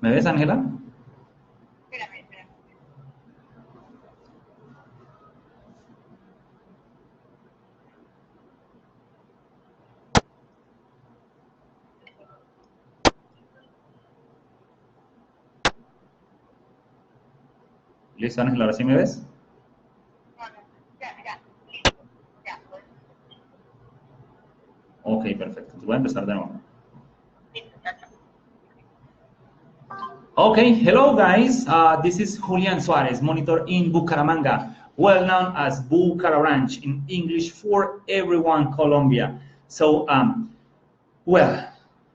¿Me ves, Ángela? Espérame, espérame. Listo, Ángela, ¿ahora sí me ves? No, no, ya, listo. Ya, pues, Ok, perfecto. Voy a empezar de nuevo. listo, ya está. Okay, hello guys. This is Julián Suárez, monitor in Bucaramanga, well known as Bucararanch in English for everyone, Colombia. So,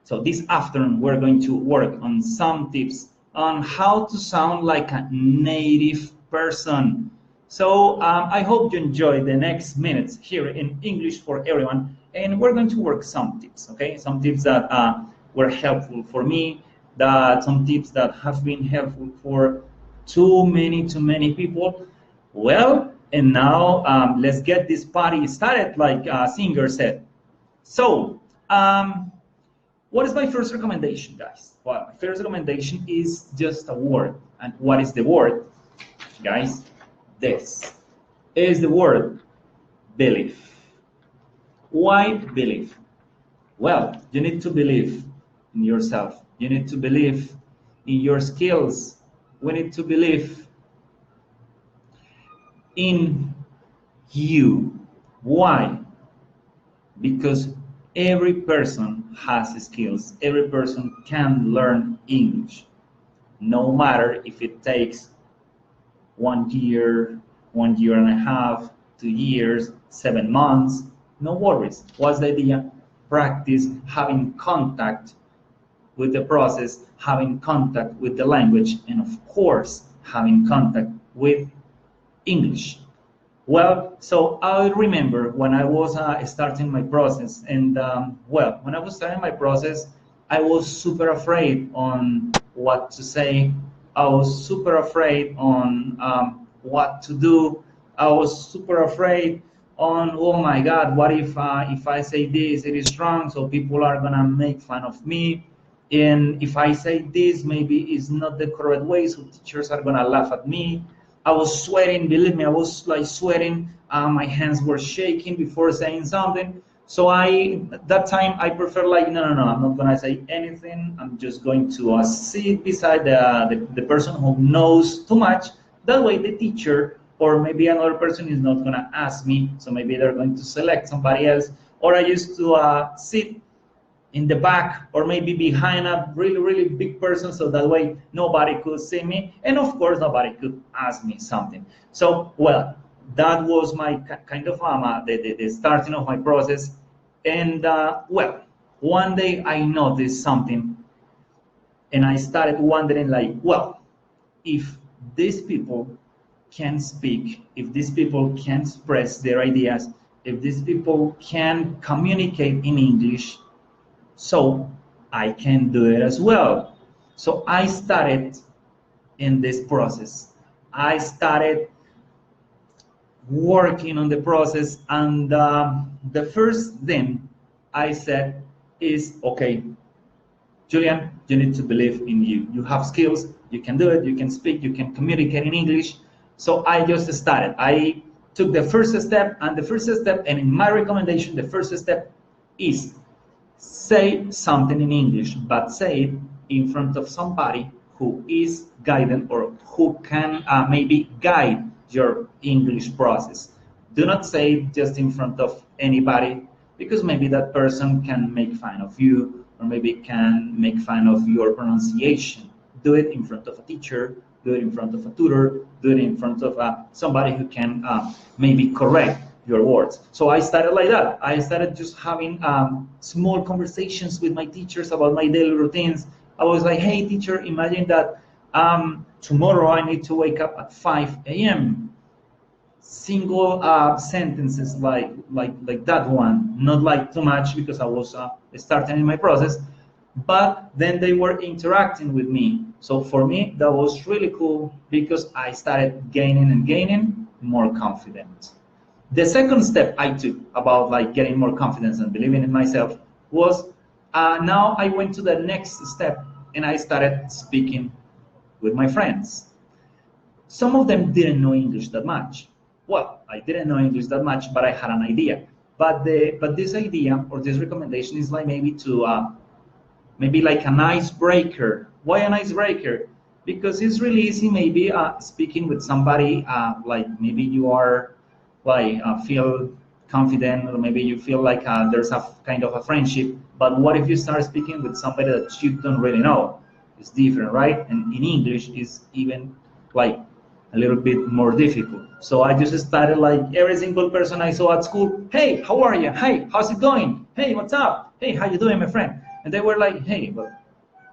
so this afternoon we're going to work on some tips on how to sound like a native person. So I hope you enjoy the next minutes here in English for everyone, and we're going to work some tips, okay? Some tips that were helpful for me, that some tips that have been helpful for too many people. Well, and now let's get this party started, like Singer said. So, what is my first recommendation, guys? Well, my first recommendation is just a word. And what is the word, guys? This is the word believe. Why believe? Well, you need to believe in yourself. You need to believe in your skills. We need to believe in you. Why? Because every person has skills. Every person can learn English, no matter if it takes 1 year, 1 year and a half, 2 years, 7 months. No worries. What's the idea? Practice having contact with the process, having contact with the language, and of course, having contact with English. Well, so I remember when I was starting my process, and well, when I was starting my process, I was super afraid on what to say. I was super afraid on what to do. I was super afraid on, oh my God, what if I say this, it is wrong, so people are gonna make fun of me. And if I say this, maybe it's not the correct way, so teachers are gonna laugh at me. I was sweating, believe me, I was like sweating. My hands were shaking before saying something. So that time, I prefer like, no, I'm not gonna say anything. I'm just going to sit beside the person who knows too much. That way the teacher or maybe another person is not gonna ask me. So maybe they're going to select somebody else. Or I used to sit in the back or maybe behind a really big person, so that way nobody could see me, and of course nobody could ask me something. So well, that was my kind of the starting of my process. And well, one day I noticed something, and I started wondering like, well, if these people can speak, if these people can express their ideas, if these people can communicate in English, so I can do it as well. So I started in this process. I started working on the process, and the first thing I said is, okay, Julian, you need to believe in you. You have skills, you can do it, you can speak, you can communicate in English. So I just started. I took the first step, and in my recommendation, the first step is say something in English, but say it in front of somebody who is guided or who can maybe guide your English process. Do not say it just in front of anybody, because maybe that person can make fun of you or maybe can make fun of your pronunciation. Do it in front of a teacher, do it in front of a tutor, do it in front of somebody who can maybe correct your words. So I started like that. I started just having small conversations with my teachers about my daily routines. I was like, hey teacher, imagine that tomorrow I need to wake up at 5 a.m. Single sentences like that one, not like too much because I was starting in my process, but then they were interacting with me. So for me, that was really cool because I started gaining more confidence. The second step I took about like getting more confidence and believing in myself was now I went to the next step. and I started speaking with my friends. Some of them didn't know English that much. Well, I didn't know English that much, but I had an idea. But this idea or this recommendation is like maybe to maybe like an icebreaker. Why an icebreaker? Because it's really easy maybe speaking with somebody like maybe you are like feel confident, or maybe you feel like there's a kind of a friendship. But what if you start speaking with somebody that you don't really know? It's different, right? And in English is even like a little bit more difficult. So I just started like every single person I saw at school. Hey, how are you? Hey, how's it going? Hey, what's up? Hey, how you doing, my friend? And they were like, hey, but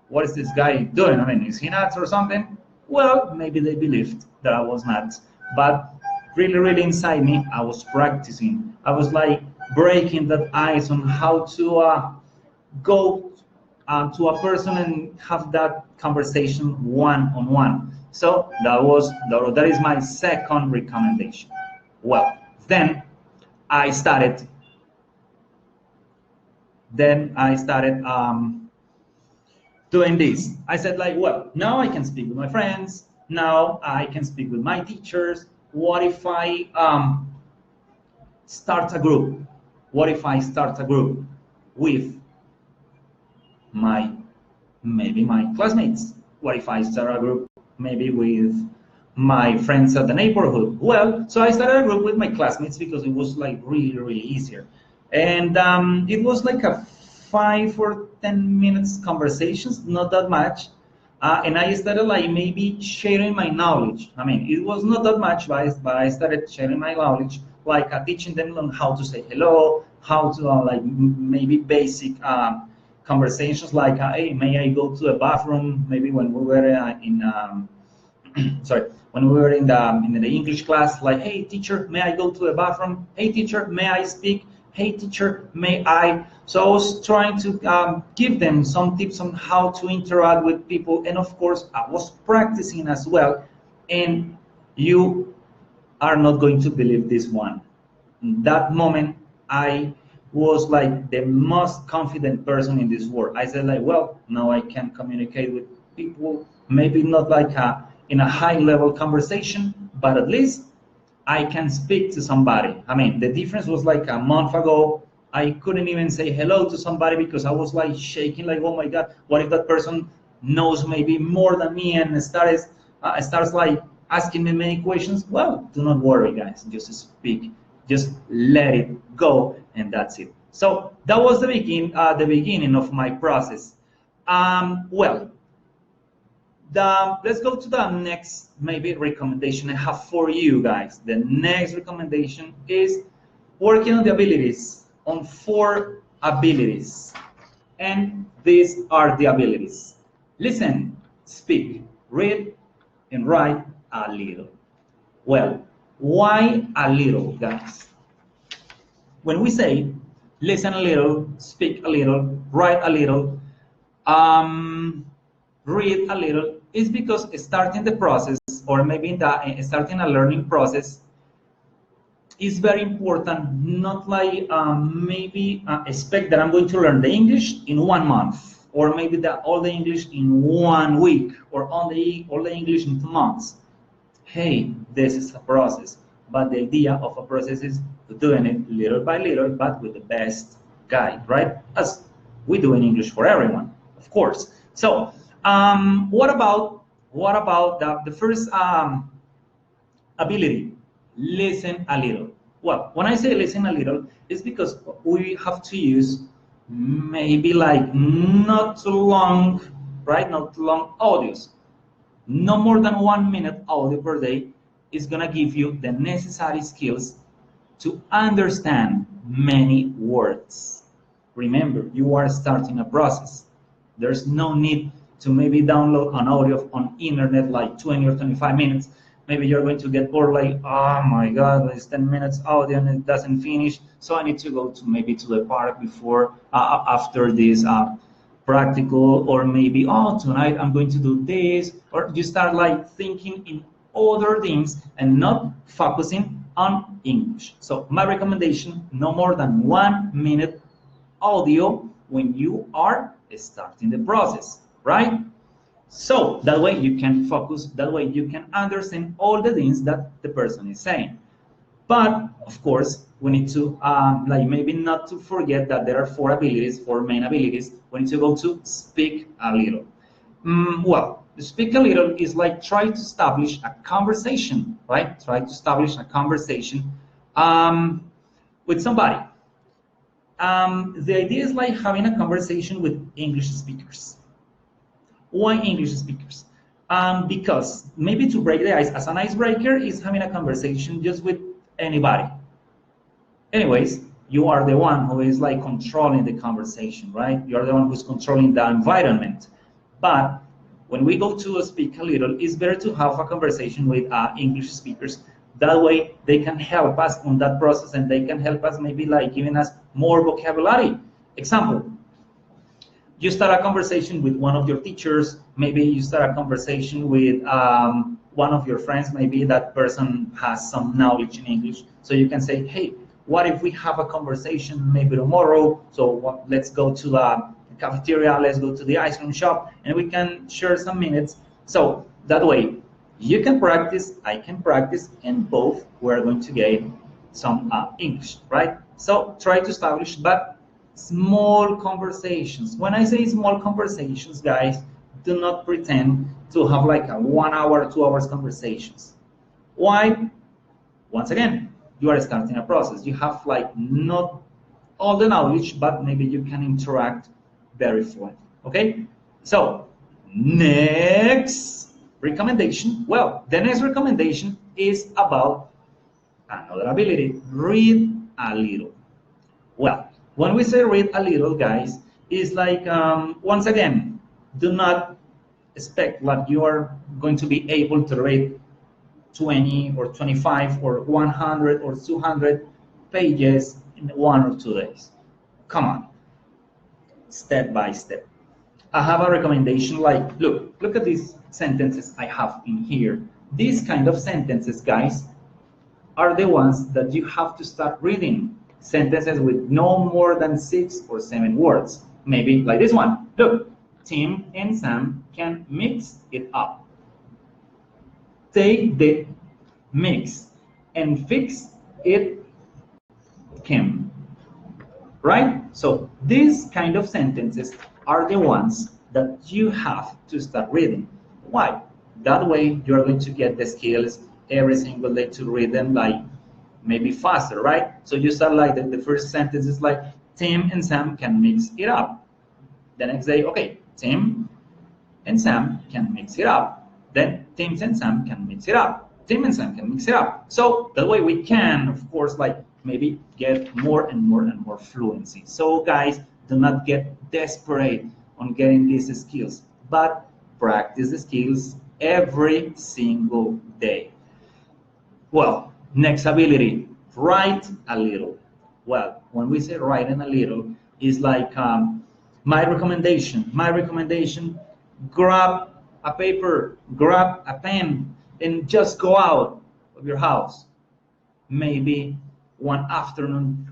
what is this guy doing? I mean, is he nuts or something? Well, maybe they believed that I was nuts, but really, really inside me, I was practicing. I was like breaking that ice on how to go to a person and have that conversation one-on-one. So that is my second recommendation. Well, then I started. Doing this. I said like, well, now I can speak with my friends. Now I can speak with my teachers. What if I start a group? What if I start a group with maybe my classmates? What if I start a group maybe with my friends at the neighborhood? Well, so I started a group with my classmates because it was like really, really easier. And it was like a 5 or 10 minutes conversations, not that much. And I started like maybe sharing my knowledge. I mean, it was not that much, but I started sharing my knowledge, like teaching them on how to say hello, how to like maybe basic conversations like, hey, may I go to the bathroom? Maybe when we were sorry, when we were in the English class, like, hey, teacher, may I go to the bathroom? Hey, teacher, may I speak? Hey, teacher, may I? So I was trying to give them some tips on how to interact with people. And of course, I was practicing as well. And you are not going to believe this one. In that moment, I was like the most confident person in this world. I said like, well, now I can communicate with people, maybe not like in a high level conversation, but at least I can speak to somebody. I mean, the difference was like a month ago, I couldn't even say hello to somebody because I was like shaking, like, oh my God, what if that person knows maybe more than me and starts like asking me many questions? Well, do not worry, guys, just speak, just let it go, and that's it. So that was the beginning of my process. Well, let's go to the next maybe recommendation I have for you guys. The next recommendation is working on the abilities, on 4 abilities. And these are the abilities: listen, speak, read, and write a little. Well, why a little, guys? When we say listen a little, speak a little, write a little, read a little, is because starting the process, or maybe starting a learning process, is very important. Not like maybe expect that I'm going to learn the English in 1 month, or maybe all the English in 1 week, or all the English in 2 months. Hey, this is a process, but the idea of a process is doing it little by little, but with the best guide, right? As we do in English for everyone, of course. So what about the first ability? Listen a little. Well, when I say listen a little, it's because we have to use maybe like not too long, right? Not too long audios. No more than 1 minute audio per day is gonna give you the necessary skills to understand many words. Remember, you are starting a process. There's no need to maybe download an audio on internet like 20 or 25 minutes. Maybe you're going to get bored like, oh my God, it's 10 minutes audio and it doesn't finish. So I need to go to maybe to the park before, after this practical, or maybe, oh, tonight I'm going to do this. Or you start like thinking in other things and not focusing on English. So my recommendation, no more than 1 minute audio when you are starting the process. right? So that way you can focus, that way you can understand all the things that the person is saying. But of course, we need to, like maybe not to forget that there are four main abilities. We need to go to speak a little. Well, speak a little is like try to establish a conversation, right? Try to establish a conversation with somebody. The idea is like having a conversation with English speakers. Why English speakers? Because maybe to break the ice, as an icebreaker, is having a conversation just with anybody. Anyways, you are the one who is like controlling the conversation, right? You're the one who's controlling the environment. But when we go to speak a little, it's better to have a conversation with English speakers. That way they can help us on that process, and they can help us maybe like giving us more vocabulary. Example, you start a conversation with one of your teachers, maybe you start a conversation with one of your friends, maybe that person has some knowledge in English. So you can say, hey, what if we have a conversation maybe tomorrow? So let's go to the cafeteria, let's go to the ice cream shop, and we can share some minutes. So that way, you can practice, I can practice, and both we're going to gain some English, right? So try to establish that small conversations. When I say small conversations, guys, do not pretend to have like a 1 hour, 2 hours conversations. Why? Once again, you are starting a process. You have like not all the knowledge, but maybe you can interact very fluent. Okay? So, next recommendation. Well, the next recommendation is about another ability, read a little. Well, when we say read a little, guys, it's like, once again, do not expect that you are going to be able to read 20 or 25 or 100 or 200 pages in 1 or 2 days. Come on, step by step. I have a recommendation like, look at these sentences I have in here. These kind of sentences, guys, are the ones that you have to start reading. Sentences with no more than 6 or 7 words. Maybe like this one. Look, Tim and Sam can mix it up. They did mix and fix it Kim. Right? So these kind of sentences are the ones that you have to start reading. Why? That way you're going to get the skills every single day to read them like maybe faster, right? So you start like the first sentence is like, Tim and Sam can mix it up. The next day, okay, Tim and Sam can mix it up. Then Tim and Sam can mix it up. Tim and Sam can mix it up. So that way we can, of course, like maybe get more and more and more fluency. So guys, do not get desperate on getting these skills, but practice the skills every single day. Well, next ability, write a little. Well, when we say writing a little, it's like my recommendation, grab a paper, grab a pen, and just go out of your house. Maybe one afternoon,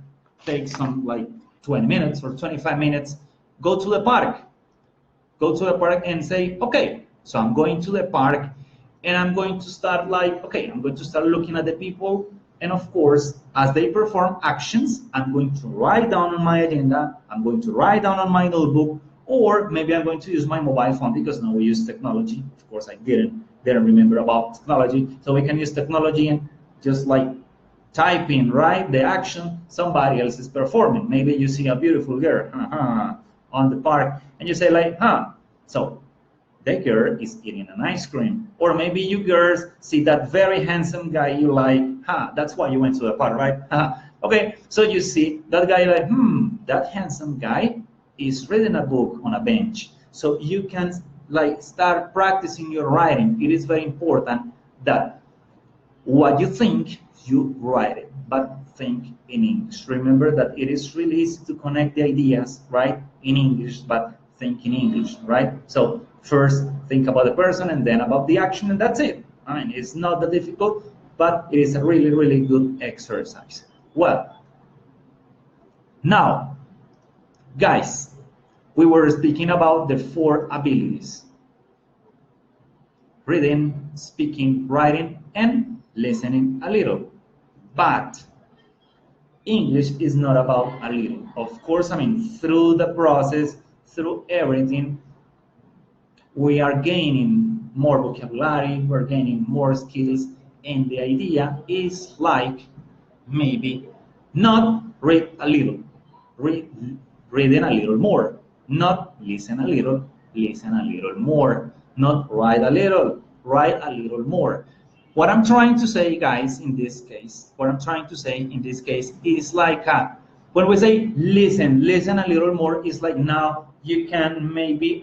take some like 20 minutes or 25 minutes, go to the park. Go to the park and say, okay, so I'm going to the park and I'm going to start like, okay, I'm going to start looking at the people. And of course, as they perform actions, I'm going to write down on my agenda, I'm going to write down on my notebook, or maybe I'm going to use my mobile phone because now we use technology. Of course, I didn't remember about technology. So we can use technology and just like type in, right, the action somebody else is performing. Maybe you see a beautiful girl on the park and you say like, so that girl is eating an ice cream. Or maybe you girls see that very handsome guy you like, that's why you went to the park, right? Okay, so you see that guy like, that handsome guy is reading a book on a bench. So you can like start practicing your writing. It is very important that what you think, you write it, but think in English. Remember that it is really easy to connect the ideas, right, in English, but think in English, right? So first think about the person and then about the action, and that's it. I mean, it's not that difficult, but it is a really, really good exercise. Well, now, guys, we were speaking about the 4 abilities: reading, speaking, writing, and listening a little. But English is not about a little. Of course, I mean, through the process, through everything, we are gaining more vocabulary, we're gaining more skills, and the idea is like maybe not read a little, read, reading a little more, not listen a little, listen a little more, not write a little, write a little more. What I'm trying to say, guys, in this case, what I'm trying to say in this case is like when we say listen, listen a little more, is like now you can maybe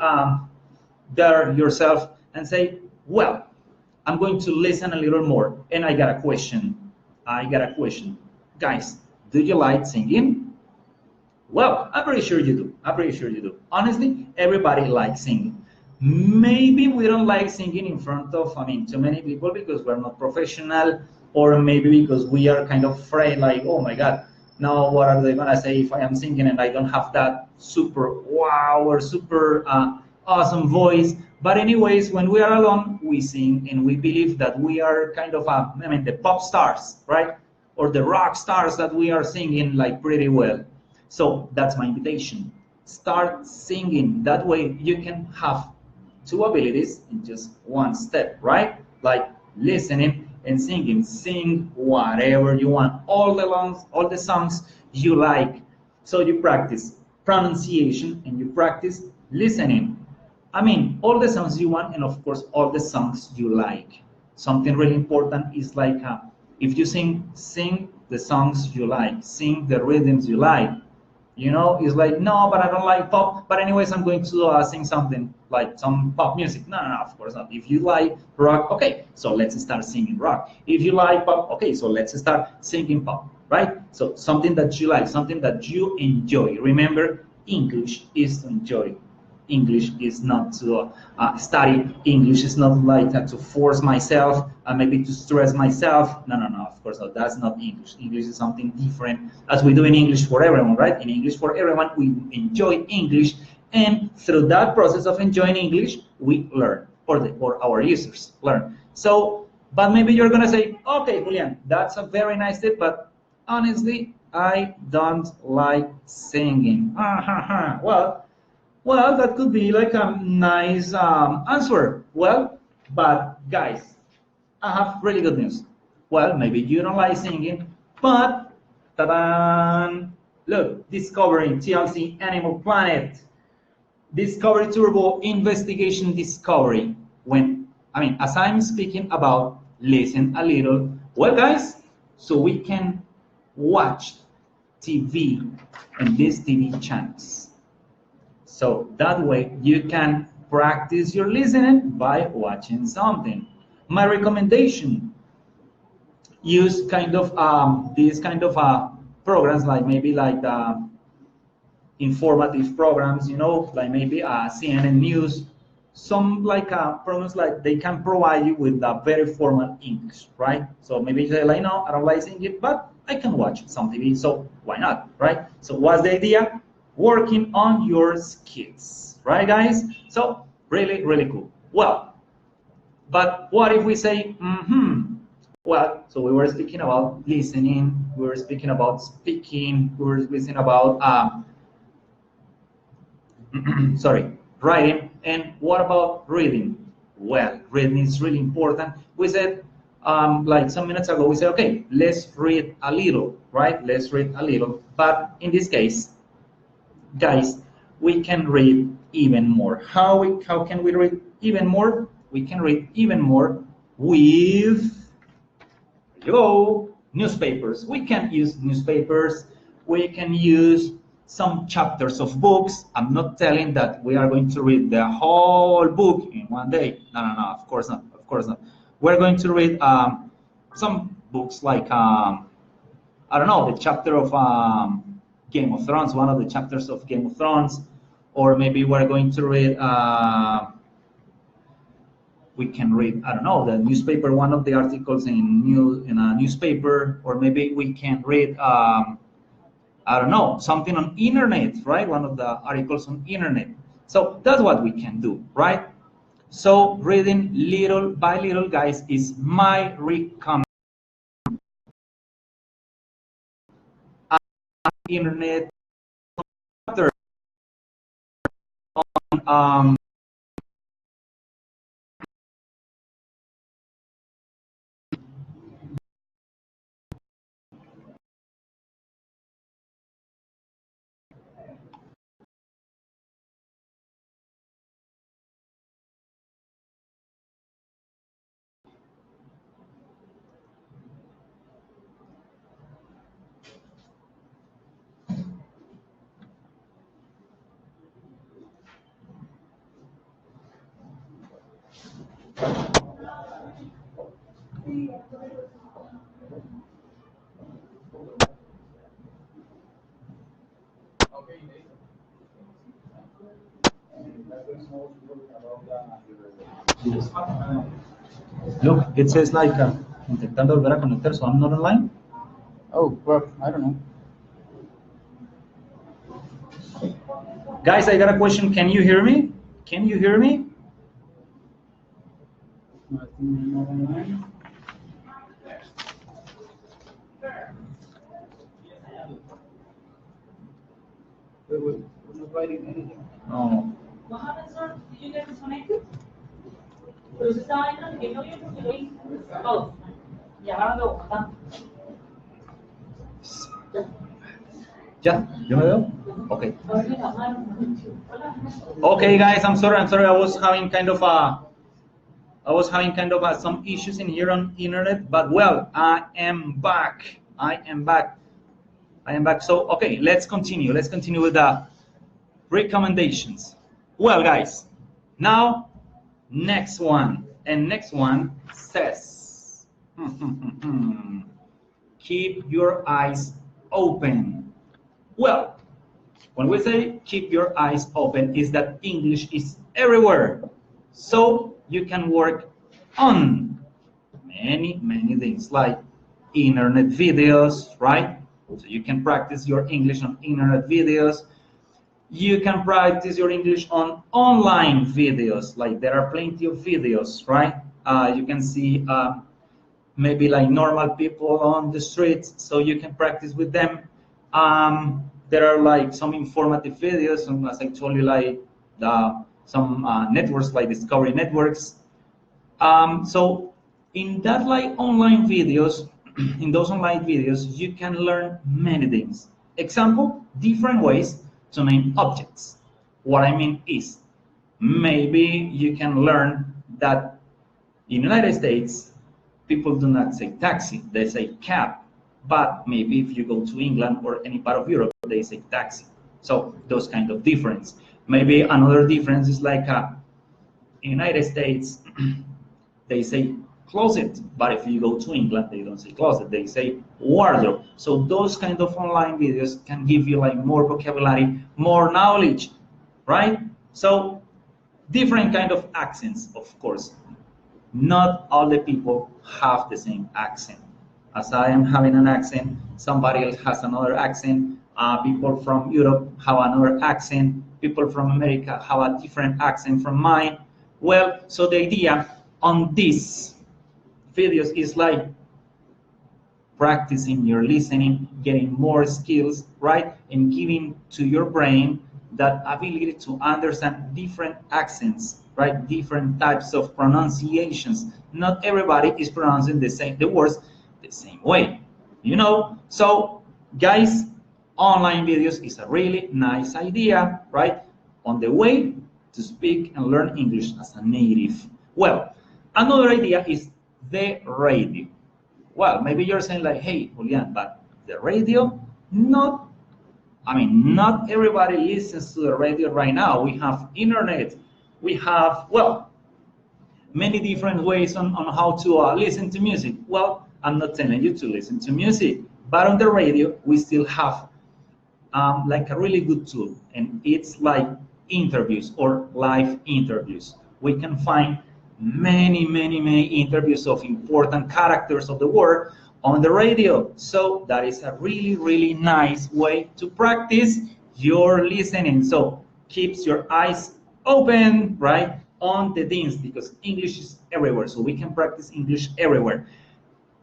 dare yourself and say, well, I'm going to listen a little more. And I got a question. I got a question. Guys, do you like singing? Well, I'm pretty sure you do. I'm pretty sure you do. Honestly, everybody likes singing. Maybe we don't like singing in front of, I mean, too many people because we're not professional, or maybe because we are kind of afraid, like, oh my God, now what are they gonna say if I am singing and I don't have that super wow or super awesome voice. But anyways, when we are alone, we sing and we believe that we are kind of, I mean, the pop stars, right? Or the rock stars that we are singing like pretty well. So that's my invitation. Start singing. That way you can have 2 abilities in just one step, right? Like listening and singing. Sing whatever you want, all the songs you like. So you practice pronunciation and you practice listening. I mean, all the songs you want, and of course, all the songs you like. Something really important is like, if you sing the songs you like, sing the rhythms you like. You know, it's like, no, but I don't like pop. But anyways, I'm going to sing something like some pop music. No, of course not. If you like rock, okay, so let's start singing rock. If you like pop, okay, so let's start singing pop, right? So something that you like, something that you enjoy. Remember, English is to enjoy. English is not to study. English is not like to force myself, maybe to stress myself. No, of course not. That's not English. English is something different, as we do in English for everyone, right? In English for everyone, we enjoy English, and through that process of enjoying English, we learn, or our users learn. So, but maybe you're gonna say, okay, Julian, that's a very nice tip, but honestly, I don't like singing. Well, that could be like a nice answer. Well, but guys, I have really good news. Well, maybe you don't like singing, but ta-da! Look, Discovery, TLC, Animal Planet, Discovery Turbo, Investigation Discovery. As I'm speaking about listen a little, well, guys, so we can watch TV and these TV channels. So that way you can practice your listening by watching something. My recommendation, use kind of these kind of programs, like maybe like informative programs, you know, like maybe CNN News, some like programs like they can provide you with a very formal English, right? So maybe you say like, no, I don't like singing, but I can watch some TV, so why not, right? So what's the idea? Working on your skills, right, guys? So really, really cool. Well, but what if we say, well, so we were speaking about listening, we were speaking about speaking, we were speaking about, writing, and what about reading? Well, reading is really important. We said, like some minutes ago, we said, okay, let's read a little, right? Let's read a little, but in this case, guys, we can read even more. How can we read even more? We can read even more with, newspapers. We can use newspapers. We can use some chapters of books. I'm not telling that we are going to read the whole book in one day. No, of course not. Of course not. We're going to read some books like, I don't know, the chapter of Game of Thrones, one of the chapters of Game of Thrones, or maybe we're going to read, we can read, I don't know, the newspaper, one of the articles in a newspaper, or maybe we can read I don't know, something on internet, right? One of the articles on internet. So that's what we can do, right? So reading little by little, guys, is my recommendation. Internet, um, look, it says like intentando volver a conectar, so I'm not online. Oh, well, I don't know. Guys, I got a question. Can you hear me? Can you hear me? I think I'm not online. Wait, we're not writing anything. No. What happened, sir? Did you get disconnected? Pero usted estaba dentro de que no vio porque lo vi todo. Y ahora lo botando. Yeah, you know? Okay. A ver, me llamaron. Hola. Okay, guys, I'm sorry. I was having kind of some issues in here on internet, but well, I am back. So, okay, let's continue. Let's continue with the recommendations. Well, guys, now next one, and next one says, keep your eyes open. Well, when we say keep your eyes open, is that English is everywhere. So you can work on many things like internet videos, right? So you can practice your English on internet videos. You can practice your English on online videos, like there are plenty of videos, right? You can see maybe like normal people on the streets, so you can practice with them. There are like some informative videos, and as I told you, like some networks like Discovery Networks. So in that like online videos, in those online videos, you can learn many things. Example, different ways to name objects. What I mean is, maybe you can learn that in the United States, people do not say taxi, they say cab. But maybe if you go to England or any part of Europe, they say taxi. So those kind of difference. Maybe another difference is like in the United States, they say closet, but if you go to England, they don't say closet, they say wardrobe. So those kind of online videos can give you like more vocabulary, more knowledge, right? So different kind of accents, of course. Not all the people have the same accent. As I am having an accent, somebody else has another accent. People from Europe have another accent. People from America have a different accent from mine. Well, so the idea on these videos is like practicing your listening, getting more skills, right? And giving to your brain that ability to understand different accents, right? Different types of pronunciations. Not everybody is pronouncing the words the same way, you know? So guys, online videos is a really nice idea, right? On the way to speak and learn English as a native. Well, another idea is the radio. Well, maybe you're saying like, hey, Julián, but the radio, not everybody listens to the radio right now. We have internet, we have, well, many different ways on how to listen to music. Well, I'm not telling you to listen to music, but on the radio, we still have like a really good tool, and it's like interviews or live interviews. We can find many interviews of important characters of the world on the radio. So that is a really, really nice way to practice your listening. So keeps your eyes open, right, on the things, because English is everywhere. So we can practice English everywhere,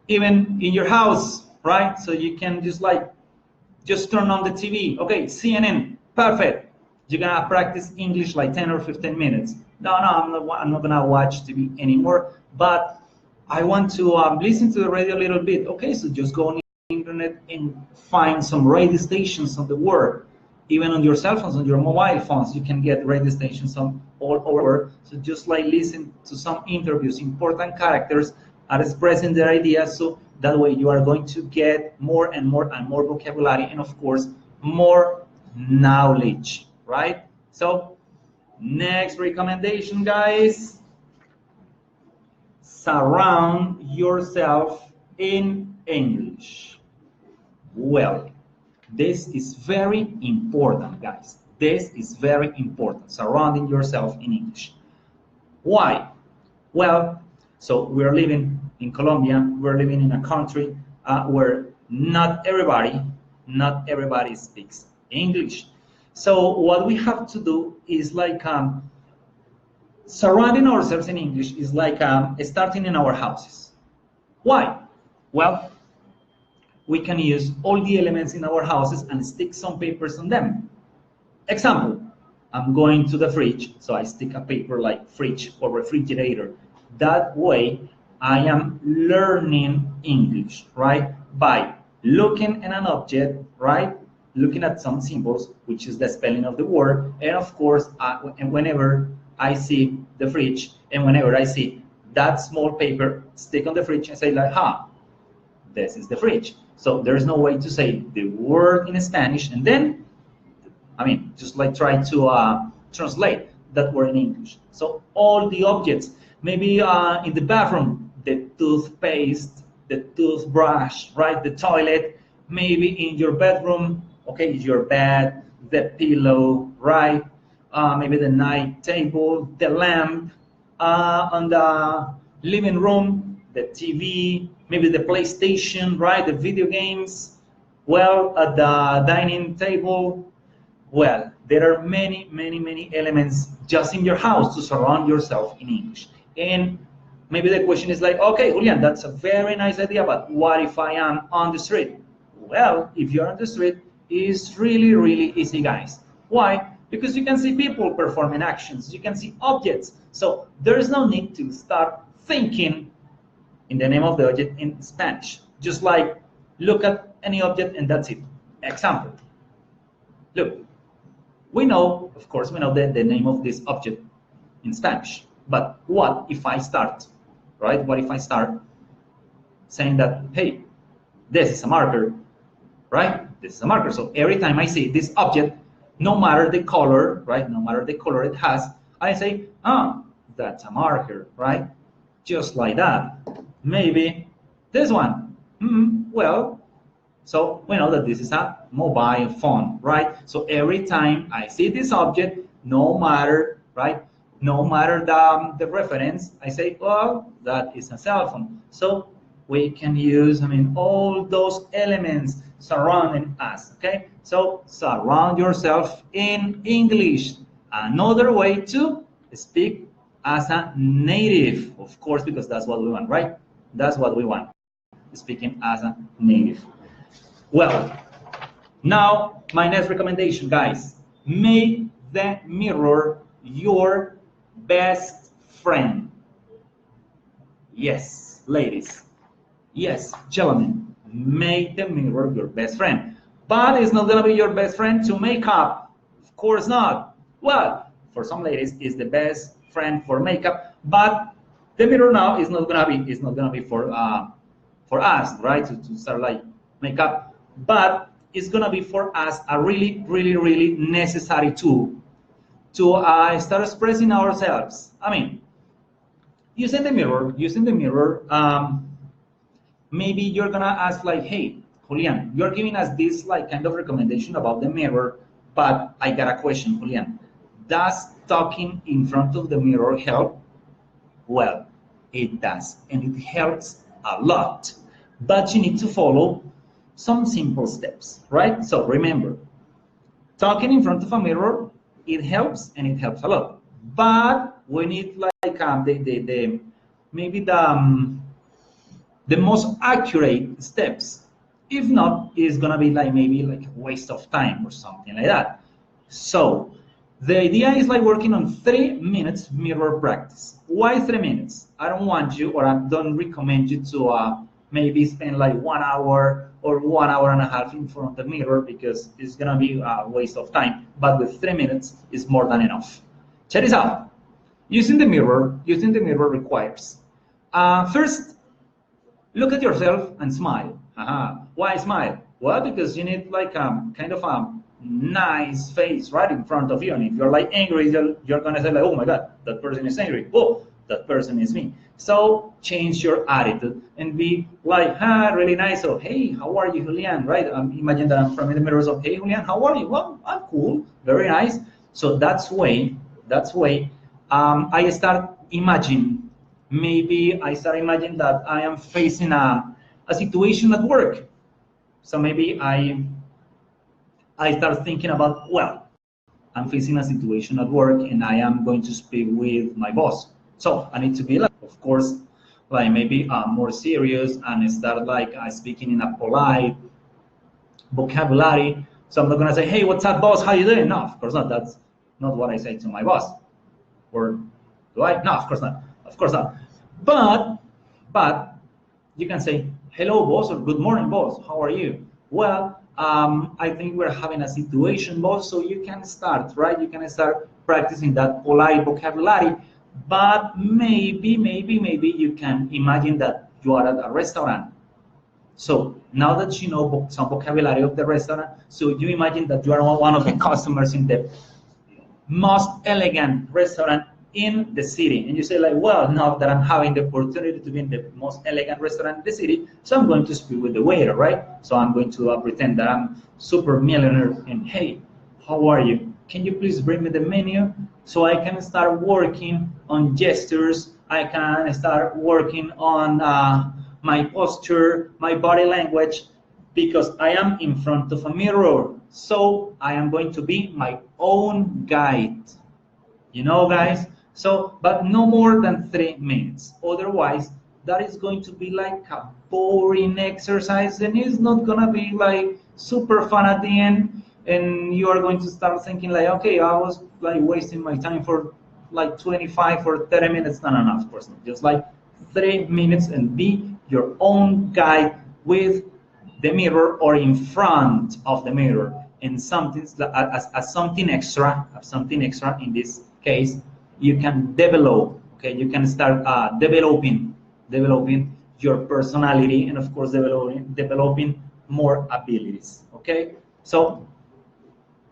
even in your house, right? So you can just turn on the TV. Okay, CNN, perfect. You're gonna practice English like 10 or 15 minutes. No, I'm not gonna watch TV anymore, but I want to listen to the radio a little bit. Okay, so just go on the internet and find some radio stations on the world. Even on your cell phones, on your mobile phones, you can get radio stations on all over. So just like listen to some interviews, important characters are expressing their ideas. So that way you are going to get more and more and more vocabulary, and of course, more knowledge, right? So next recommendation, guys, surround yourself in English. Well, this is very important, guys. This is very important, surrounding yourself in English. Why? Well, so we're living in Colombia, we're living in a country where not everybody speaks English. So what we have to do is like surrounding ourselves in English is like starting in our houses. Why? Well, we can use all the elements in our houses and stick some papers on them. Example, I'm going to the fridge, so I stick a paper like fridge or refrigerator. That way, I am learning English, right? By looking at an object, right? Looking at some symbols, which is the spelling of the word, and of course, and whenever I see the fridge, and whenever I see that small paper stick on the fridge, I say like, this is the fridge. So there's no way to say the word in Spanish and then, just like try to translate that word in English. So all the objects, maybe in the bathroom, the toothpaste, the toothbrush, right? The toilet, maybe in your bedroom, okay, your bed, the pillow, right? Maybe the night table, the lamp, on the living room, the TV, maybe the PlayStation, right? The video games, well, at the dining table. Well, there are many, many, many elements just in your house to surround yourself in English. And maybe the question is like, okay, Julian, that's a very nice idea, but what if I am on the street? Well, if you're on the street, it's really, really easy, guys. Why? Because you can see people performing actions, you can see objects. So there is no need to start thinking in the name of the object in Spanish. Just like look at any object and that's it. Example. Look, we know, of course, we know the name of this object in Spanish. But what if I start, right? What if I start saying that, hey, this is a marker, right? This is a marker. So every time I see this object, no matter the color, right? No matter the color it has, I say, that's a marker, right? Just like that. Maybe this one. Well, so we know that this is a mobile phone, right? So every time I see this object, no matter, right? No matter the reference, I say, well, that is a cell phone. So we can use, all those elements surrounding us, okay? So surround yourself in English. Another way to speak as a native, of course, because that's what we want, right? That's what we want, speaking as a native. Well, now my next recommendation, guys, make the mirror your best friend. Yes, ladies. Yes, gentlemen, make the mirror your best friend. But it's not gonna be your best friend to make up. Of course not. Well, for some ladies, it's the best friend for makeup, but the mirror now is not gonna be for us, right? To start like makeup, but it's gonna be for us a really, really, really necessary tool to start expressing ourselves. Using the mirror, maybe you're gonna ask like, hey, Julian, you're giving us this like kind of recommendation about the mirror, but I got a question, Julian. Does talking in front of the mirror help? Well, it does, and it helps a lot. but you need to follow some simple steps, right? So remember, talking in front of a mirror, it helps and it helps a lot. But we need like maybe the most accurate steps. If not, it's gonna be like maybe like a waste of time or something like that. So the idea is like working on 3 minutes mirror practice. Why 3 minutes? I don't want you, or I don't recommend you to maybe spend like 1 hour or 1 hour and a half in front of the mirror, because it's gonna be a waste of time. But with 3 minutes is more than enough. Check this out. Using the mirror requires first, look at yourself and smile. Why smile? Well, because you need like kind of a nice face right in front of you. And if you're like angry, you're gonna say like, oh my God, that person is angry. Oh, that person is me. So change your attitude and be like, really nice. So, hey, how are you, Julián? Right? Imagine that I'm from the mirror. So, hey, Julián, how are you? Well, I'm cool. Very nice. So that's way. I start imagine. Maybe I start imagining that I am facing a situation at work. So maybe I start thinking about, well, I'm facing a situation at work and I am going to speak with my boss. So I need to be like, of course, like maybe more serious and start like speaking in a polite vocabulary. So I'm not gonna say, hey, what's up, boss? How you doing? No, of course not. That's not what I say to my boss. Or do I? No, of course not. Of course not. But you can say, hello, boss, or good morning, boss. How are you? Well, I think we're having a situation, boss. So you can start, right? You can start practicing that polite vocabulary. But maybe you can imagine that you are at a restaurant. So now that you know some vocabulary of the restaurant, so you imagine that you are one of the customers in the most elegant restaurant in the city, and you say like, well, now that I'm having the opportunity to be in the most elegant restaurant in the city, so I'm going to speak with the waiter, right? So I'm going to pretend that I'm super millionaire and, hey, how are you? Can you please bring me the menu so I can start working on gestures? I can start working on my posture, my body language, because I am in front of a mirror. So I am going to be my own guide. You know, guys? So, but no more than 3 minutes. Otherwise, that is going to be like a boring exercise and it's not gonna be like super fun at the end. And you are going to start thinking like, okay, I was like wasting my time for like 25 or 30 minutes. No, of course not. Just like 3 minutes and be your own guide with the mirror or in front of the mirror. And something as something extra in this case, you can develop. Okay, you can start developing your personality and of course developing more abilities. Okay, so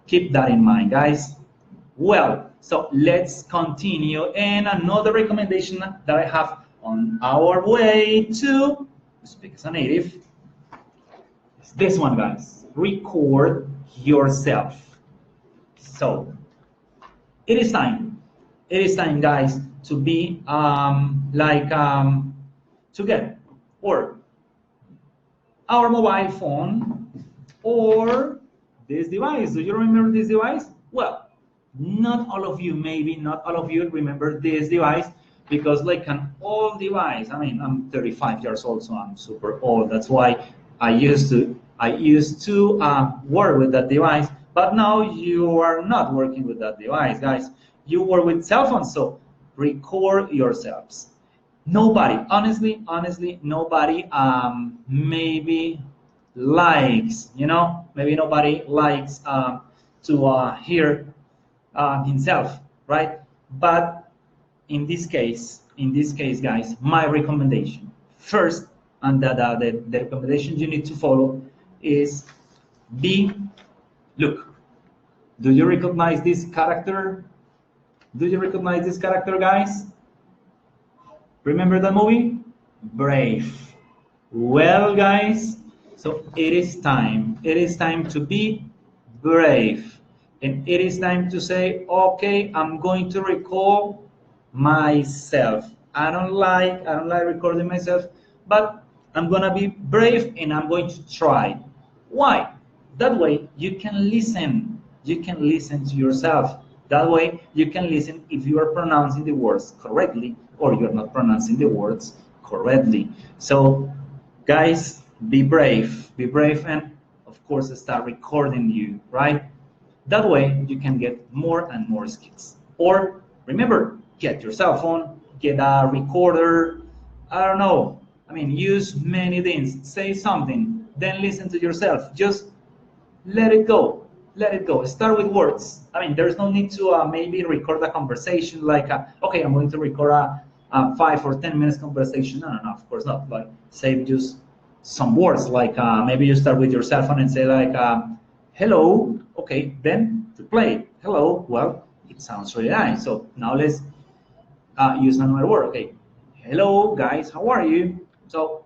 keep that in mind, guys. Well, so let's continue. And another recommendation that I have on our way to speak as a native is this one, guys. Record yourself. So it is time, guys, to be to get or our mobile phone or this device. Do you remember this device? Well, not all of you remember this device because like an old device. I mean, I'm 35 years old, so I'm super old. That's why I used to work with that device. But now you are not working with that device, guys. You work with cell phones, so record yourselves. Nobody, honestly, nobody maybe likes, maybe nobody likes to hear himself, right? But in this case, guys, my recommendation first, and the recommendation you need to follow is look. Do you recognize this character? Do you recognize this character, guys? Remember the movie? Brave. Well, guys, so it is time. It is time to be brave. And it is time to say, okay, I'm going to recall myself. I don't like recording myself, but I'm gonna be brave and I'm going to try. Why? That way you can listen. You can listen to yourself. That way you can listen if you are pronouncing the words correctly or you're not pronouncing the words correctly. So guys, be brave, and of course start recording you, right? That way you can get more and more skills. Or remember, get your cell phone, get a recorder, I don't know. I mean, use many things. Say something, then listen to yourself. Just let it go. Let it go. Start with words. I mean, there's no need to maybe record a conversation like, okay, I'm going to record a 5 or 10 minutes conversation. No, no, no, of course not. Like, say just some words, like maybe you start with your cell phone and say like, hello, okay, then to play. Hello, well, it sounds really nice. So now let's use another word. Okay, hello guys, how are you? So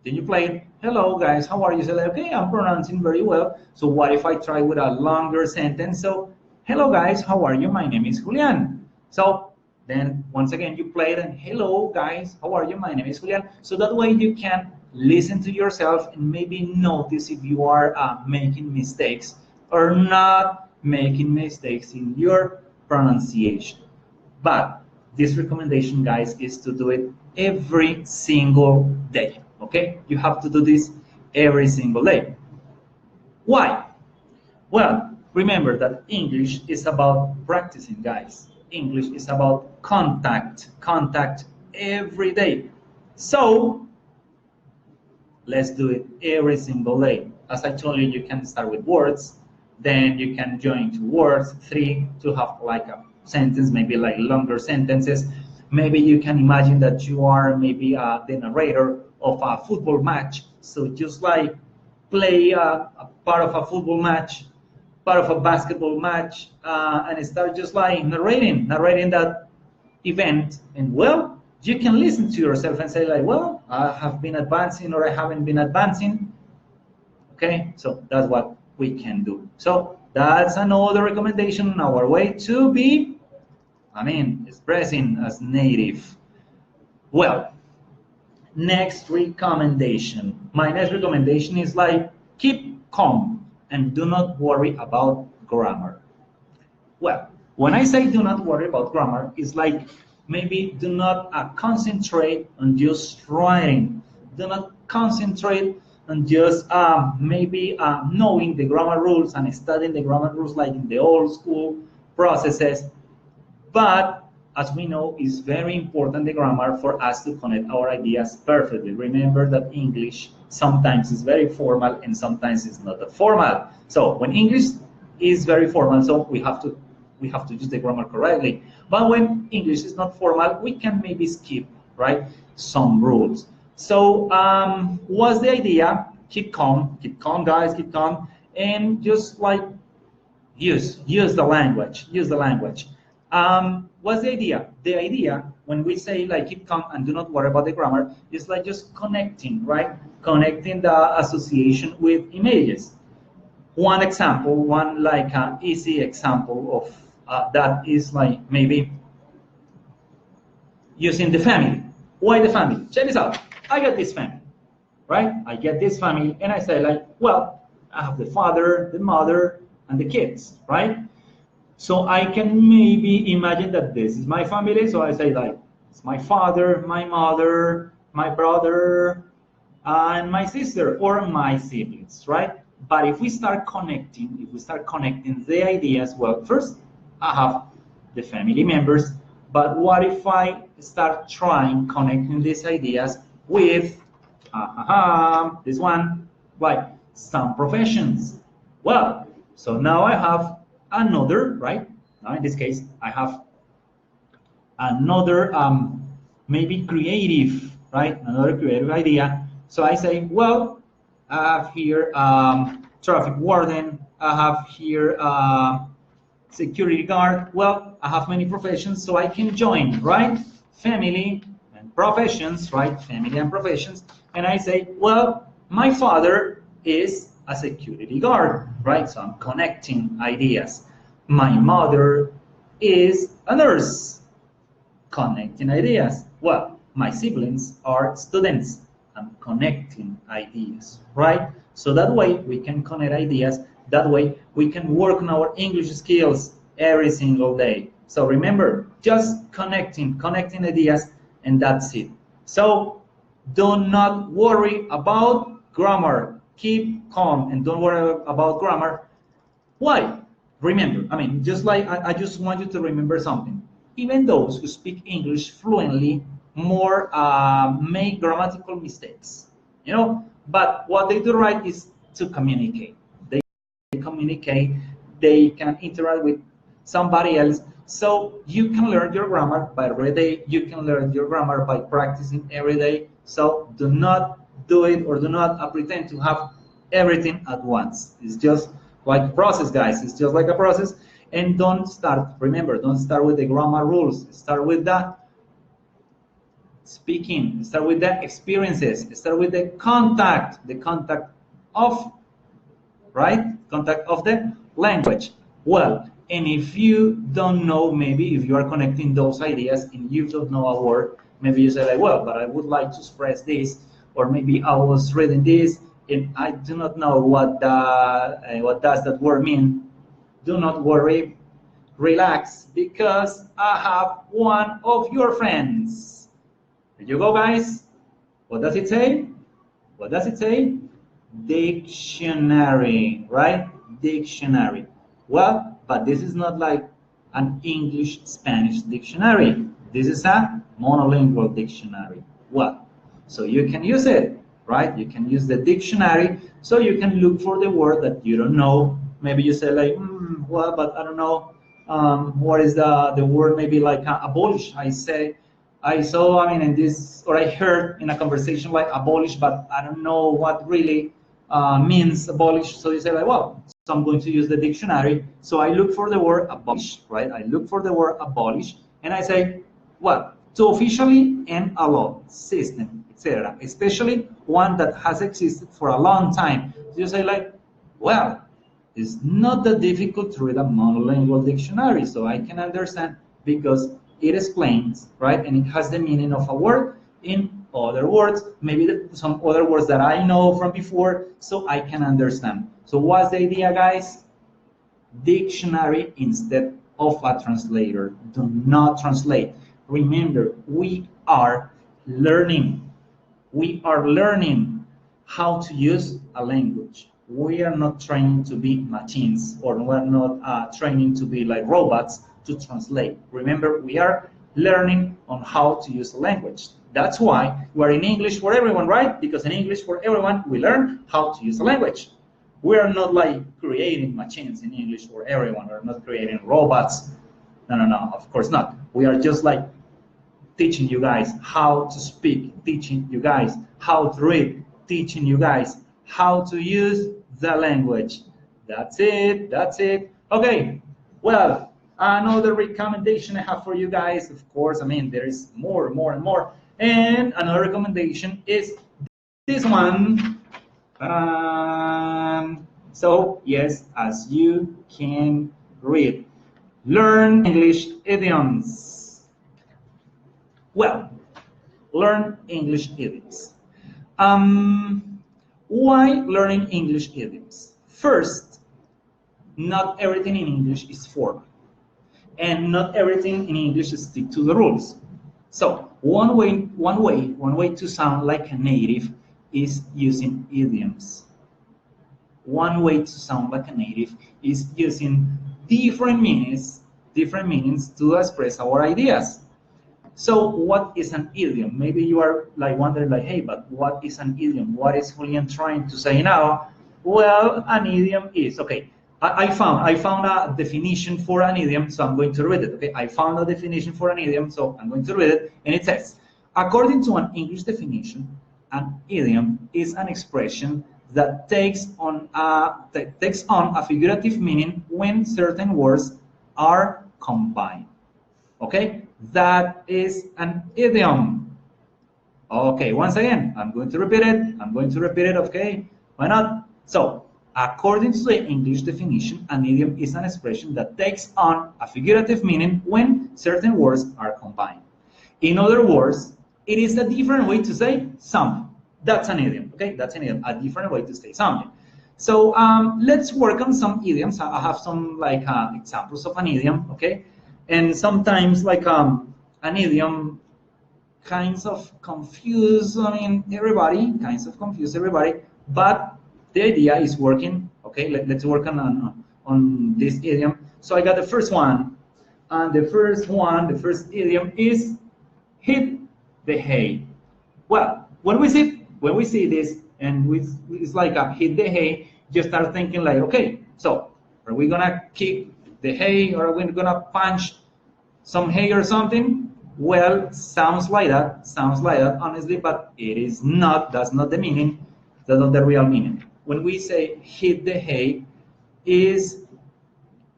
then you play it. Hello guys, how are you? Say like, okay, I'm pronouncing very well. So what if I try with a longer sentence? So hello guys, how are you? My name is Julián. So then once again you play it and hello guys, how are you? My name is Julián. So that way you can listen to yourself and maybe notice if you are making mistakes or not making mistakes in your pronunciation. But this recommendation, guys, is to do it every single day. Okay, you have to do this every single day. Why? Well, remember that English is about practicing, guys. English is about contact every day. So let's do it every single day. As I told you, you can start with words, then you can join to words, 3 to have like a sentence, maybe like longer sentences. Maybe you can imagine that you are maybe the narrator of a football match. So just like play a part of a football match, part of a basketball match, and start just like narrating that event. And well, you can listen to yourself and say like, well, I have been advancing or I haven't been advancing. Okay, so that's what we can do. So that's another recommendation on our way to be, expressing as native. Well, next recommendation. My next recommendation is like, keep calm and do not worry about grammar. Well, when I say do not worry about grammar, it's like maybe do not concentrate on just writing. Do not concentrate on just maybe knowing the grammar rules and studying the grammar rules like in the old school processes. But as we know, it's very important, the grammar, for us to connect our ideas perfectly. Remember that English sometimes is very formal and sometimes it's not that formal. So when English is very formal, so we have to use the grammar correctly. But when English is not formal, we can maybe skip, right, some rules. So what's the idea? Keep calm, guys, keep calm, and just like use the language, what's the idea? The idea, when we say like keep calm and do not worry about the grammar, is like just connecting, right? Connecting the association with images. One example, one like easy example of that is like maybe using the family. Why the family? Check this out. I got this family, right? I get this family and I say like, well, I have the father, the mother, and the kids, right? So I can maybe imagine that this is my family. So I say like, it's my father, my mother, my brother, and my sister, or my siblings, right? But if we start connecting, the ideas, well, first I have the family members, but what if I start connecting these ideas with, this one, like some professions? Well, so now I have another, right? Now in this case, I have another maybe creative, right? Another creative idea. So I say, well, I have here traffic warden. I have here security guard. Well, I have many professions, so I can join, right? Family and professions, right? Family and professions. And I say, well, my father is a security guard, right? So I'm connecting ideas. My mother is a nurse, connecting ideas. Well, my siblings are students, and connecting ideas, right? So that way we can connect ideas. That way we can work on our English skills every single day. So remember, just connecting ideas, and that's it. So do not worry about grammar. Keep calm and don't worry about grammar. Why? Remember, I mean, just like I just want you to remember something. Even those who speak English fluently more make grammatical mistakes, you know. But what they do right is to communicate. They communicate. They can interact with somebody else. So you can learn your grammar by every day. You can learn your grammar by practicing every day. So do not do it or do not pretend to have everything at once. It's just like a process, guys. It's just like a process. And don't start, remember, don't start with the grammar rules. Start with the speaking. Start with the experiences. Start with the contact of, right? Contact of the language. Well, and if you don't know, maybe if you are connecting those ideas and you don't know a word, maybe you say like, well, but I would like to express this, or maybe I was reading this and I do not know what does that word mean. Do not worry, relax, because I have one of your friends. Here you go, guys. What does it say? What does it say? Dictionary, right? Dictionary. Well, but this is not like an English-Spanish dictionary. This is a monolingual dictionary. Well, so you can use it, right? You can use the dictionary, so you can look for the word that you don't know. Maybe you say like, well, but I don't know. What is the word? Maybe like abolish. I saw, I mean, in this, or I heard in a conversation like abolish, but I don't know what really means abolish. So you say like, well, so I'm going to use the dictionary. So I look for the word abolish, right? I look for the word abolish, and I say, what? To officially end a law, system, etc., especially one that has existed for a long time. So you say like, well, it's not that difficult to read a monolingual dictionary, so I can understand because it explains, right? And it has the meaning of a word in other words, maybe some other words that I know from before, so I can understand. So what's the idea, guys? Dictionary instead of a translator. Do not translate. Remember, we are learning. We are learning how to use a language. We are not trying to be machines, or we're not training to be like robots to translate. Remember, we are learning on how to use a language. That's why we're in English for everyone, right? Because in English for everyone, we learn how to use a language. We are not like creating machines in English for everyone. We're not creating robots. No, of course not. We are just like teaching you guys how to speak, teaching you guys how to read, teaching you guys how to use the language. That's it, that's it. Okay, well, another recommendation I have for you guys, of course, I mean, there is more and more. And another recommendation is this one. So, yes, as you can read, learn English idioms. Well, learn English idioms. Why learning English idioms? First, not everything in English is formal, and not everything in English stick to the rules. So one way to sound like a native is using idioms. One way to sound like a native is using different meanings to express our ideas. So what is an idiom? Maybe you are like wondering like, hey, but what is an idiom? What is Julian trying to say now? Well, an idiom is, okay, I found a definition for an idiom, so I'm going to read it. Okay, I found a definition for an idiom, so I'm going to read it, and it says, according to an English definition, an idiom is an expression that takes on a figurative meaning when certain words are combined. Okay, that is an idiom. Okay, once again, I'm going to repeat it. Okay, why not? So, according to the English definition, an idiom is an expression that takes on a figurative meaning when certain words are combined. In other words, it is a different way to say something. That's an idiom, okay? That's an idiom, a different way to say something. So let's work on some idioms. I have some like examples of an idiom, okay? And sometimes like an idiom kinds of confuse, everybody, but the idea is working, okay? Let's work on this idiom. So I got the first one, and the first idiom is hit the hay. Well, when we see this, and it's like a hit the hay, you start thinking like, okay, so are we gonna kick the hay, or are we gonna punch some hay or something? Well, sounds like that, honestly, but it is not. That's not the meaning. That's not the real meaning. When we say hit the hay, is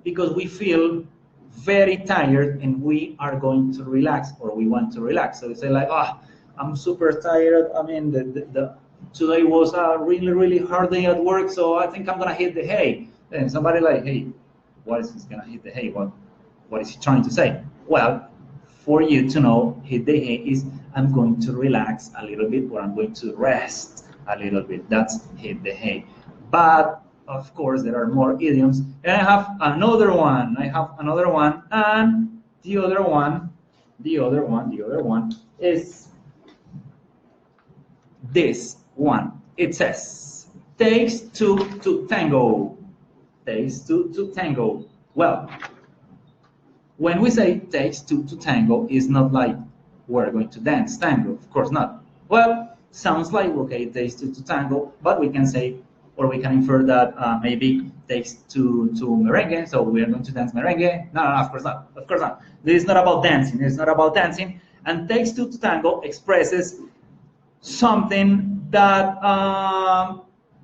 because we feel very tired and we are going to relax, or we want to relax. So we say like, I'm super tired. Today was a really hard day at work, so I think I'm gonna hit the hay. And somebody like, hey, what is he gonna hit the hay? What is he trying to say? Well, for you to know, hit the hay is I'm going to relax a little bit, or I'm going to rest a little bit. That's hit the hay. But of course, there are more idioms, and I have another one. And the other one is this one. It says, takes two to tango. Takes two to tango. Well, when we say takes two to tango, it's not like we're going to dance tango. Of course not. Well, sounds like, okay, it takes two to tango, but we can say, or we can infer that maybe takes two to merengue, so we are going to dance merengue. No, of course not. Of course not. This is not about dancing. It's not about dancing. And takes two to tango expresses something that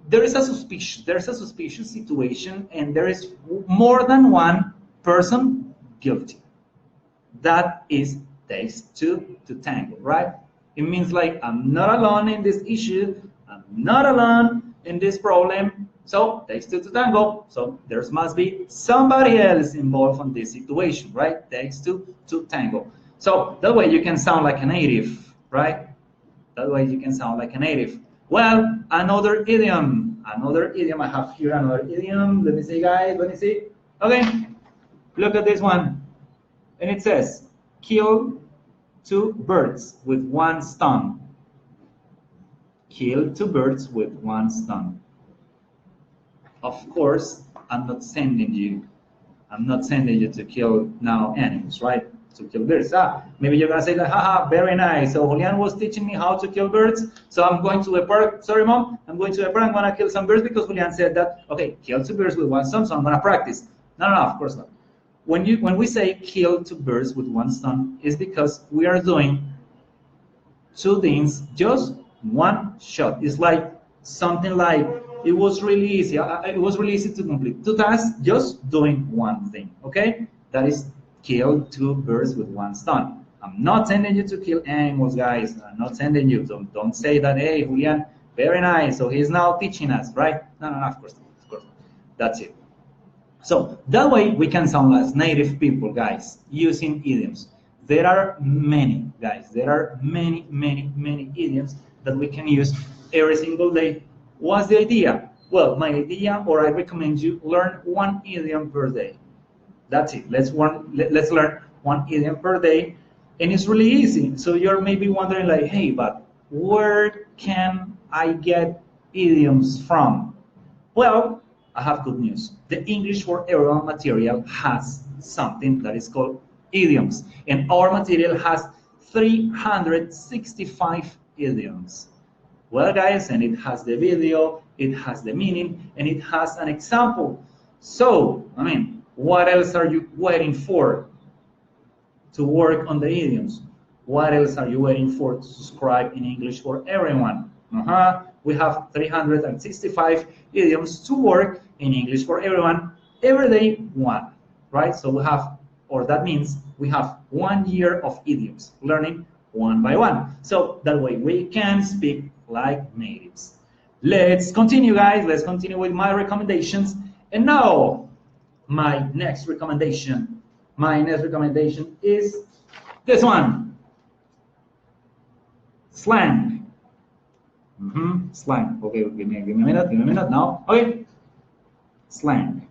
there's a suspicious situation, and there is more than one person guilty. That is takes two to tango, right? It means like I'm not alone in this issue. I'm not alone in this problem. So takes two to tango. So there must be somebody else involved in this situation, right? Takes two to tango. So that way you can sound like a native, right? That way you can sound like a native. Well, another idiom. I have here another idiom. Let me see, guys. Let me see. Okay, look at this one. And it says, kill two birds with one stone. Kill two birds with one stone. Of course, I'm not sending you to kill now animals, right? To kill birds. Maybe you're gonna say like, haha, very nice. So Julián was teaching me how to kill birds. So I'm going to the park. Sorry, mom. I'm going to the park. I'm gonna kill some birds because Julián said that. Okay, kill two birds with one stone. So I'm gonna practice. No, of course not. When we say kill two birds with one stone, is because we are doing two things, just one shot. It's like something like it was really easy. It was really easy to complete two tasks, just doing one thing. Okay, that is kill two birds with one stone. I'm not sending you to kill animals, guys. I'm not sending you. Don't say that. Hey, Julián, very nice. So he's now teaching us, right? No, of course not. Of course not. That's it. So that way we can sound as native people, guys, using idioms. There are many, guys. There are many idioms that we can use every single day. What's the idea? Well, my idea, or I recommend you learn one idiom per day. That's it. Let's learn one idiom per day, and it's really easy. So you're maybe wondering like, hey, but where can I get idioms from? Well, I have good news. The English for Everyone material has something that is called idioms, and our material has 365 idioms. Well, guys, and it has the video, it has the meaning, and it has an example. So, what else are you waiting for to work on the idioms? What else are you waiting for to subscribe in English for Everyone? We have 365 idioms to work in English for Everyone every day, one, right? So we have, or that means we have 1 year of idioms, learning one by one. So that way we can speak like natives. Let's continue, guys. Let's continue with my recommendations. And now, my next recommendation is this one. Slang. Slang. Okay, give me a minute now. Okay. Slang.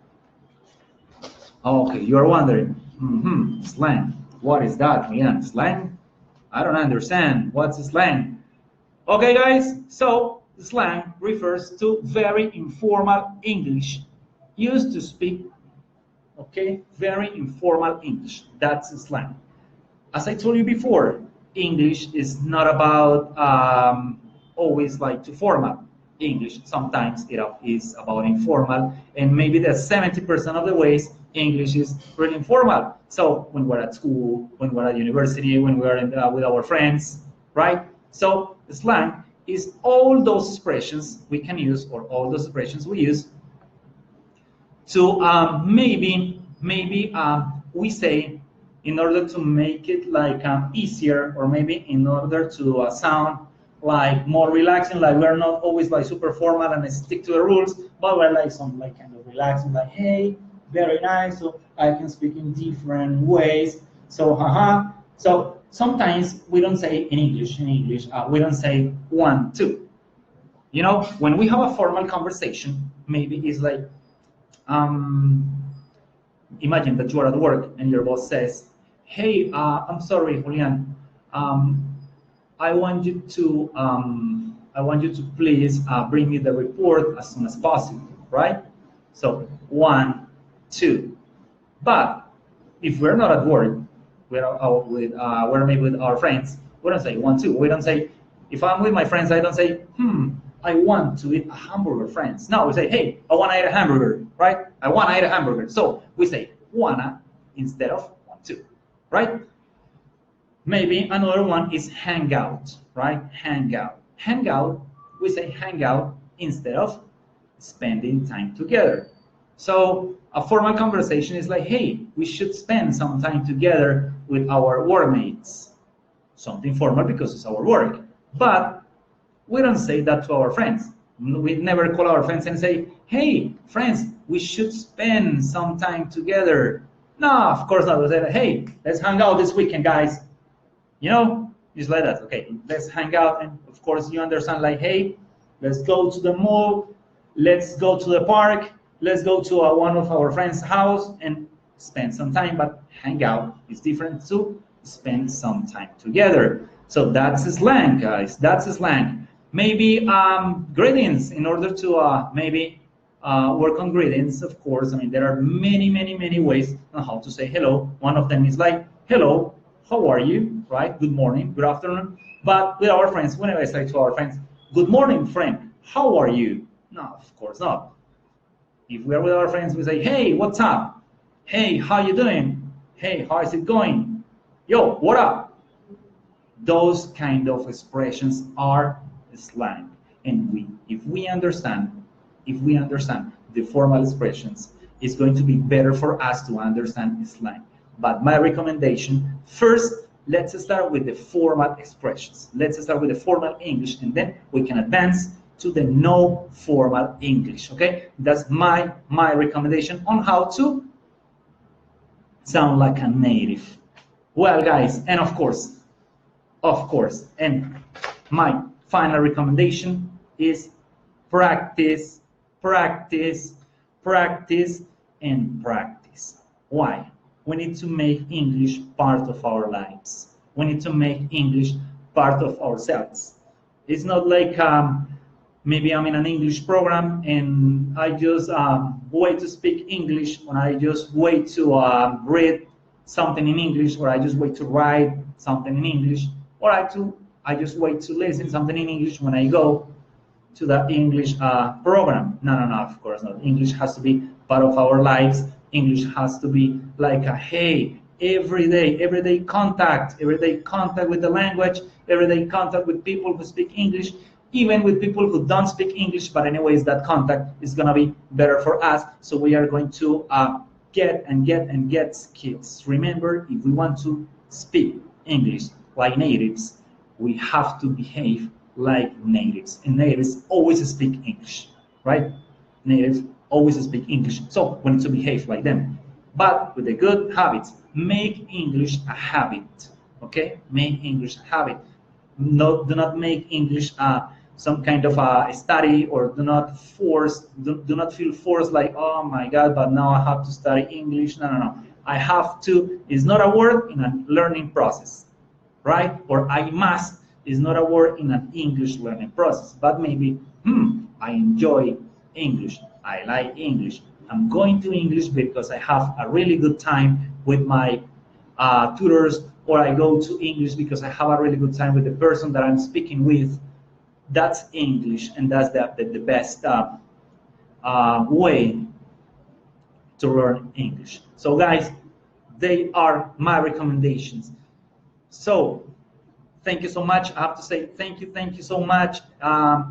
Okay, you're wondering. Slang. What is that, Julián? Slang? I don't understand. What's slang? Okay, guys. So slang refers to very informal English used to speak. Okay, very informal English. That's slang. As I told you before, English is not about always like too formal. English sometimes it is about informal, and maybe that 70% of the ways English is really informal. So when we're at school, when we're at university, when we're with our friends, right? So slang is all those expressions we can use, or all those expressions we use to maybe we say in order to make it like easier, or maybe in order to sound like more relaxing, like we're not always like super formal and stick to the rules, but we're like some like kind of relaxing, like hey, very nice, so I can speak in different ways. So so sometimes we don't say in English we don't say 1, 2. You know, when we have a formal conversation, maybe it's like imagine that you are at work and your boss says, hey, I'm sorry, Julián, I want you to please bring me the report as soon as possible, right? So 1, 2. But if we're not at work, we're maybe with our friends, we don't say 1, 2. We don't say, if I'm with my friends, I don't say, I want to eat a hamburger, friends. No, we say, hey, I want to eat a hamburger, right? I want to eat a hamburger. So we say wanna instead of want to, right? Maybe another one is hang out, right? Hang out. Hang out, we say hang out instead of spending time together. So a formal conversation is like, hey, we should spend some time together with our workmates. Something formal because it's our work. But we don't say that to our friends. We never call our friends and say, hey, friends, we should spend some time together. No, of course not. We say, hey, let's hang out this weekend, guys. You know, just like that. Okay, let's hang out. And of course, you understand, like, hey, let's go to the mall. Let's go to the park. Let's go to one of our friends' house and spend some time. But hang out is different to spend some time together. So that's slang, guys. That's slang. Maybe greetings, in order to maybe work on greetings, of course. I mean, there are many ways on how to say hello. One of them is like, hello, how are you, right? Good morning, good afternoon. But with our friends, whenever I say to our friends, good morning, friend, how are you? No, of course not. If we are with our friends, we say, hey, what's up? Hey, how you doing? Hey, how is it going? Yo, what up? Those kind of expressions are slang. And if we understand the formal expressions, it's going to be better for us to understand slang. But my recommendation, first, let's start with the formal expressions. Let's start with the formal English, and then we can advance to the no formal English, okay? That's my recommendation on how to sound like a native. Well, guys, and of course, and my final recommendation is practice, practice, practice, and practice. Why? We need to make English part of our lives. We need to make English part of ourselves. It's not like maybe I'm in an English program and I just wait to speak English, when I just wait to read something in English, or I just wait to write something in English, or I just wait to listen something in English when I go to the English program. No, of course not. English has to be part of our lives. English has to be like a, hey, everyday contact with the language, everyday contact with people who speak English, even with people who don't speak English, but anyways, that contact is gonna be better for us. So we are going to get skills. Remember, if we want to speak English like natives, we have to behave like natives. And natives always speak English, right? Natives always speak English. So we need to behave like them. But with the good habits, make English a habit, okay? Make English a habit. Do not make English some kind of a study, or do not feel forced like, oh my God, but now I have to study English. No, no, no. I have to is not a word in a learning process, right? Or I must is not a word in an English learning process, but maybe, I enjoy English. I like English. I'm going to English because I have a really good time with my tutors, or I go to English because I have a really good time with the person that I'm speaking with. That's English, and that's the best way to learn English. So guys, they are my recommendations. So thank you so much. I have to say thank you so much.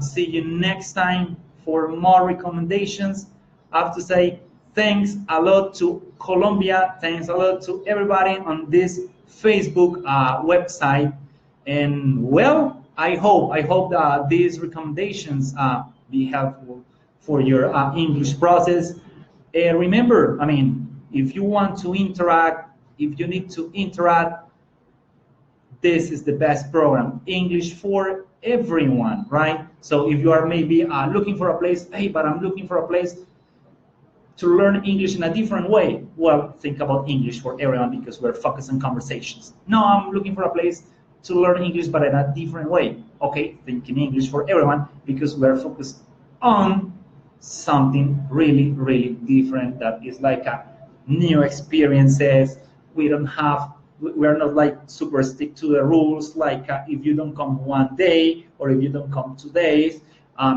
See you next time for more recommendations. I have to say thanks a lot to Colombia. Thanks a lot to everybody on this Facebook website. And well, I hope that these recommendations be helpful for your English process. Remember, I mean, if you want to interact, if you need to interact, this is the best program, English for everyone, right? So if you are maybe looking for a place, hey, but I'm looking for a place to learn English in a different way. Well, think about English for everyone, because we're focused on conversations. No, I'm looking for a place to learn English, but in a different way. Okay, think in English for everyone, because we're focused on something really, really different that is like a new experiences. We're not like super stick to the rules, like if you don't come one day, or if you don't come 2 days,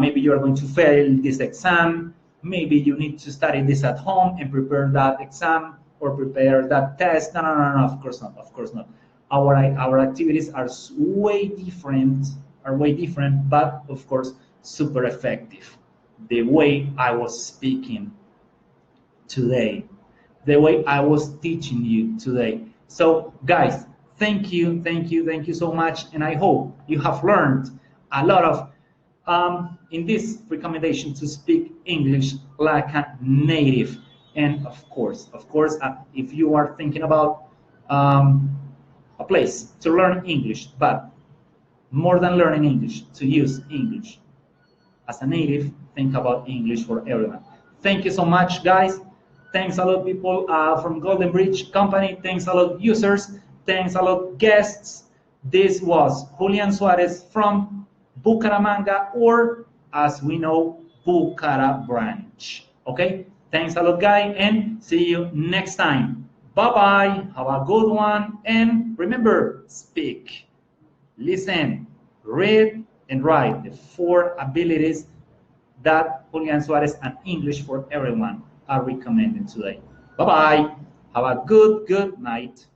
maybe you're going to fail this exam. Maybe you need to study this at home and prepare that exam or prepare that test. No, of course not, of course not. Our activities are way different, but of course super effective. The way I was speaking today, the way I was teaching you today. So guys, thank you so much, and I hope you have learned a lot of in this recommendation to speak English like a native. And of course, if you are thinking about a place to learn English, but more than learning English, to use English as a native, think about English for everyone. Thank you so much, guys. Thanks a lot, people from Golden Bridge Company. Thanks a lot, users. Thanks a lot, guests. This was Julián Suárez from Bucaramanga, or as we know, Bucara branch. Okay? Thanks a lot, guys, and see you next time. Bye-bye. Have a good one. And remember, speak, listen, read, and write. The 4 abilities that Julián Suárez and English for Everyone are recommending today. Bye-bye. Have a good night.